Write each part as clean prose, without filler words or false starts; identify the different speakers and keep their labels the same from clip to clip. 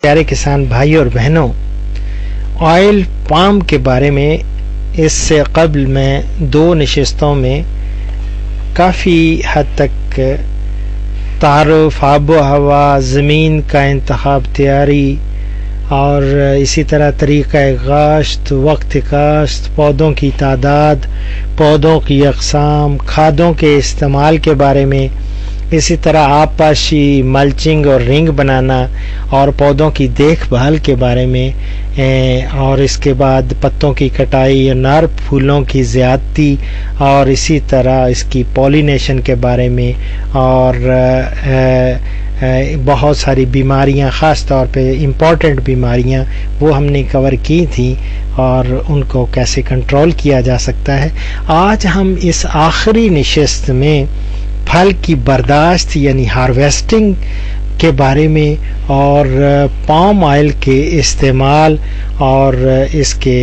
Speaker 1: پیارے کسان بھائی اور بہنوں، آئل پام کے بارے میں اس سے قبل میں 2 نشستوں میں کافی حد تک تعارف، آب و ہوا، زمین کا انتخاب، تیاری اور اسی طرح طریقہ کاشت، وقت کاشت، پودوں کی تعداد، پودوں کی اقسام، کھادوں کے استعمال کے بارے میں، اسی طرح آب پاشی، ملچنگ اور رنگ بنانا اور پودوں کی دیکھ بھال کے بارے میں، اور اس کے بعد پتوں کی کٹائی، نر پھولوں کی زیادتی اور اسی طرح اس کی پولینیشن کے بارے میں، اور بہت ساری بیماریاں، خاص طور پہ امپورٹنٹ بیماریاں وہ ہم نے کور کی تھیں اور ان کو کیسے کنٹرول کیا جا سکتا ہے۔ آج ہم اس آخری نشست میں پھل کی برداشت یعنی ہارویسٹنگ کے بارے میں اور پام آئل کے استعمال اور اس کے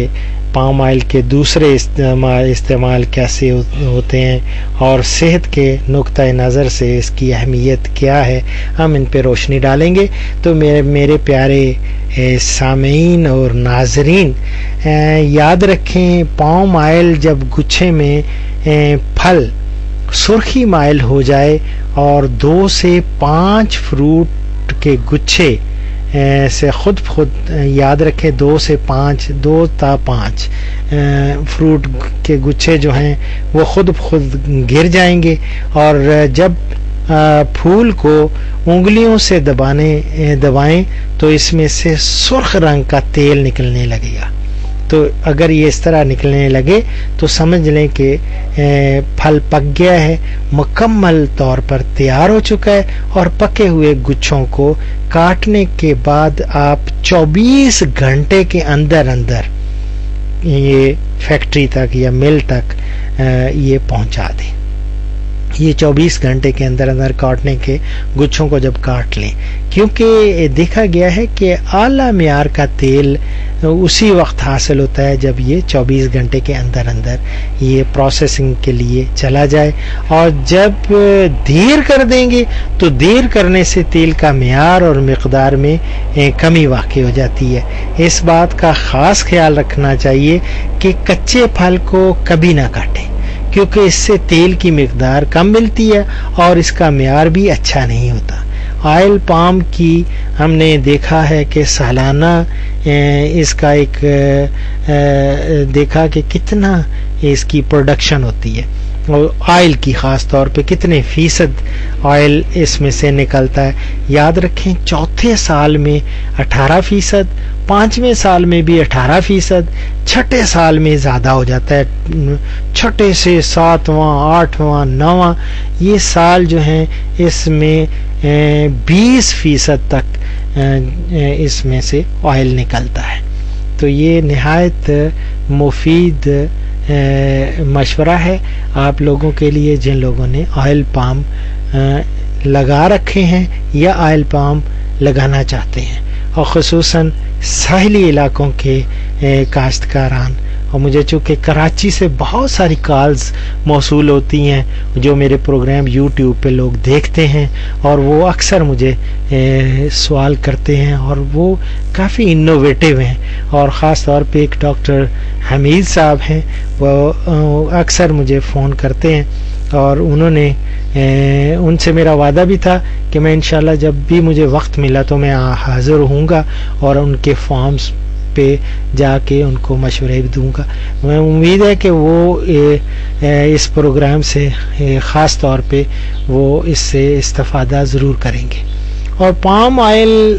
Speaker 1: پام آئل کے دوسرے استعمال کیسے ہوتے ہیں اور صحت کے نقطہ نظر سے اس کی اہمیت کیا ہے، ہم ان پہ روشنی ڈالیں گے۔ تو میرے پیارے سامعین اور ناظرین، یاد رکھیں پام آئل جب گچھے میں پھل سرخی مائل ہو جائے اور 2 سے 5 فروٹ کے گچھے سے خود یاد رکھیں 2 تا 5 فروٹ کے گچھے جو ہیں وہ خود گر جائیں گے، اور جب پھول کو انگلیوں سے دبائیں تو اس میں سے سرخ رنگ کا تیل نکلنے لگے گا۔ تو اگر یہ اس طرح نکلنے لگے تو سمجھ لیں کہ پھل پک گیا ہے، مکمل طور پر تیار ہو چکا ہے، اور پکے ہوئے گچھوں کو کاٹنے کے بعد آپ 24 گھنٹے کے اندر یہ فیکٹری تک یا مل تک یہ پہنچا دیں۔ یہ 24 گھنٹے کے اندر کاٹنے کے گچھوں کو جب کاٹ لیں، کیونکہ دیکھا گیا ہے کہ اعلیٰ معیار کا تیل اسی وقت حاصل ہوتا ہے جب یہ 24 گھنٹے کے اندر یہ پروسیسنگ کے لیے چلا جائے، اور جب دیر کر دیں گے تو دیر کرنے سے تیل کا معیار اور مقدار میں کمی واقع ہو جاتی ہے۔ اس بات کا خاص خیال رکھنا چاہیے کہ کچے پھل کو کبھی نہ کاٹیں، کیونکہ اس سے تیل کی مقدار کم ملتی ہے اور اس کا معیار بھی اچھا نہیں ہوتا۔ آئل پام کی ہم نے دیکھا ہے کہ سالانہ اس کا ایک دیکھا کہ کتنا اس کی پروڈکشن ہوتی ہے، اور آئل کی خاص طور پہ کتنے فیصد آئل اس میں سے نکلتا ہے۔ یاد رکھیں 4تھے سال میں 18%، 5ویں سال میں بھی 18%، 6ٹھے سال میں زیادہ ہو جاتا ہے، 6ٹھے سے 7واں، 8واں، 9واں یہ سال جو ہیں اس میں 20% تک اس میں سے آئل نکلتا ہے۔ تو یہ نہایت مفید مشورہ ہے آپ لوگوں کے لیے جن لوگوں نے آئل پام لگا رکھے ہیں یا آئل پام لگانا چاہتے ہیں، اور خصوصاً ساحلی علاقوں کے کاشتکاران۔ اور مجھے چونکہ کراچی سے بہت ساری کالز موصول ہوتی ہیں جو میرے پروگرام یوٹیوب پہ لوگ دیکھتے ہیں، اور وہ اکثر مجھے سوال کرتے ہیں، اور وہ کافی انوویٹیو ہیں، اور خاص طور پہ ایک ڈاکٹر حمید صاحب ہیں، وہ اکثر مجھے فون کرتے ہیں، اور انہوں نے ان سے میرا وعدہ بھی تھا کہ میں انشاءاللہ جب بھی مجھے وقت ملا تو میں حاضر ہوں گا اور ان کے فارمز پہ جا کے ان کو مشورے بھی دوں گا۔ میں امید ہے کہ وہ اس پروگرام سے خاص طور پہ وہ اس سے استفادہ ضرور کریں گے۔ اور پام آئل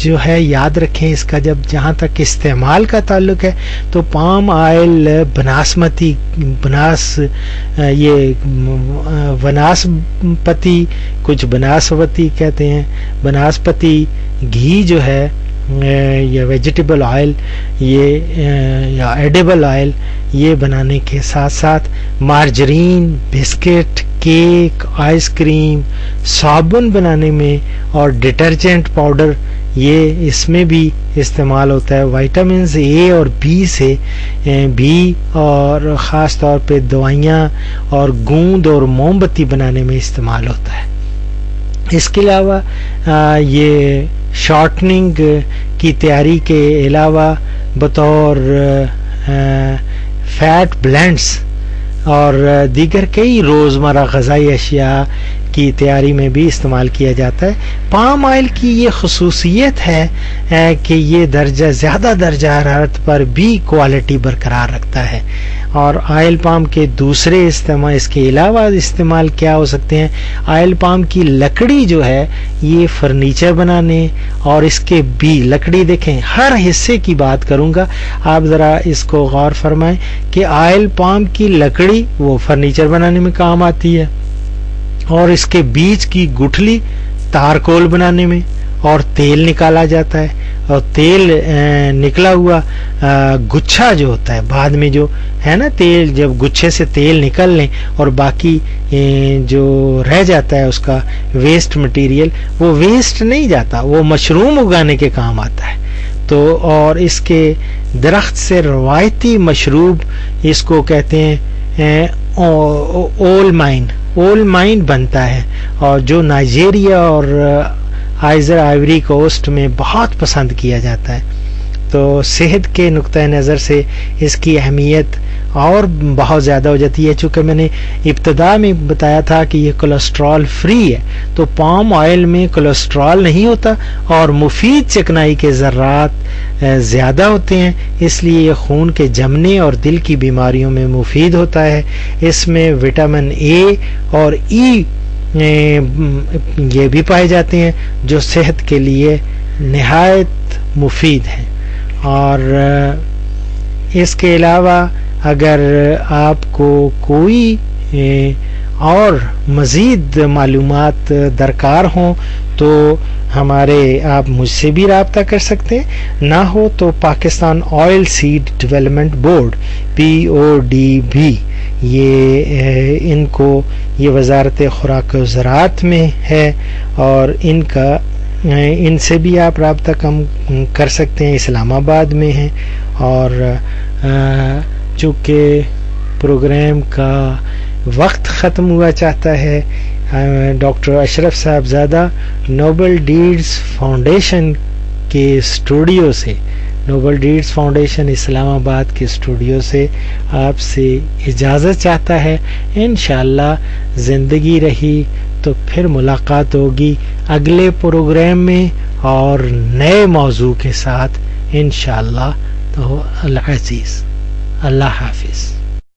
Speaker 1: جو ہے یاد رکھیں اس کا جہاں تک استعمال کا تعلق ہے تو پام آئل وناسپتی، کچھ بناسپتی کہتے ہیں، بناسپتی گھی جو ہے یا ویجیٹیبل آئل یا ایڈیبل آئل، یہ بنانے کے ساتھ ساتھ margarine, biscuit, cake, ice cream, صابن بنانے میں اور ڈٹرجنٹ پاؤڈر یہ اس میں بھی استعمال ہوتا ہے۔ وائٹامنز اے اور بی سے بھی، اور خاص طور پہ دوائیاں اور گوند اور موم بتی بنانے میں استعمال ہوتا ہے۔ اس کے علاوہ یہ شارٹننگ کی تیاری کے علاوہ بطور فیٹ بلینڈز اور دیگر کئی روزمرہ غذائی اشیاء کی تیاری میں بھی استعمال کیا جاتا ہے. پام آئل کی یہ خصوصیت ہے کہ یہ زیادہ درجہ حرارت پر بھی کوالٹی برقرار رکھتا ہے. اور آئل پام کے دوسرے استعمال اس کے علاوہ استعمال کیا ہو سکتے ہیں؟ آئل پام کی لکڑی جو ہے یہ فرنیچر بنانے اور اس کے بھی لکڑی دیکھیں ہر حصے کی بات کروں گا، آپ ذرا اس کو غور فرمائیں کہ آئل پام کی لکڑی وہ فرنیچر بنانے میں کام آتی ہے، اور اس کے بیچ کی گٹھلی تارکول بنانے میں، اور تیل نکالا جاتا ہے، اور تیل نکلا ہوا گچھا جو ہوتا ہے بعد میں جو ہے نا، تیل جب گچھے سے تیل نکل لیں اور باقی جو رہ جاتا ہے اس کا ویسٹ مٹیریل، وہ ویسٹ نہیں جاتا، وہ مشروم اگانے کے کام آتا ہے. تو اور اس کے درخت سے روایتی مشروب اس کو کہتے ہیں اول مائن بنتا ہے، اور جو نائجیریا اور آئیوری کوسٹ میں بہت پسند کیا جاتا ہے. تو صحت کے نقطہ نظر سے اس کی اہمیت اور بہت زیادہ ہو جاتی ہے. چونکہ میں نے ابتدا میں بتایا تھا کہ یہ کولیسٹرول فری ہے، تو پام آئل میں کولیسٹرول نہیں ہوتا اور مفید چکنائی کے ذرات زیادہ ہوتے ہیں، اس لیے یہ خون کے جمنے اور دل کی بیماریوں میں مفید ہوتا ہے. اس میں وٹامن اے اور ای یہ بھی پائے جاتے ہیں جو صحت کے لیے نہایت مفید ہیں. اور اس کے علاوہ اگر آپ کو کوئی اور مزید معلومات درکار ہوں تو آپ مجھ سے بھی رابطہ کر سکتے ہیں، نہ ہو تو Pakistan oil seed development board PODB یہ وزارت خوراک و زراعت میں ہے، اور ان سے بھی آپ رابطہ کر سکتے ہیں، اسلام آباد میں ہیں. اور چونکہ پروگرام کا وقت ختم ہوا چاہتا ہے، ڈاکٹر اشرف صاحبزادہ نوبل ڈیڈز فاؤنڈیشن کے اسٹوڈیو سے، نوبل ڈیڈز فاؤنڈیشن اسلام آباد کے اسٹوڈیو سے آپ سے اجازت چاہتا ہے. انشاءاللہ زندگی رہی تو پھر ملاقات ہوگی اگلے پروگرام میں اور نئے موضوع کے ساتھ انشاءاللہ. تو العزیز، اللہ حافظ.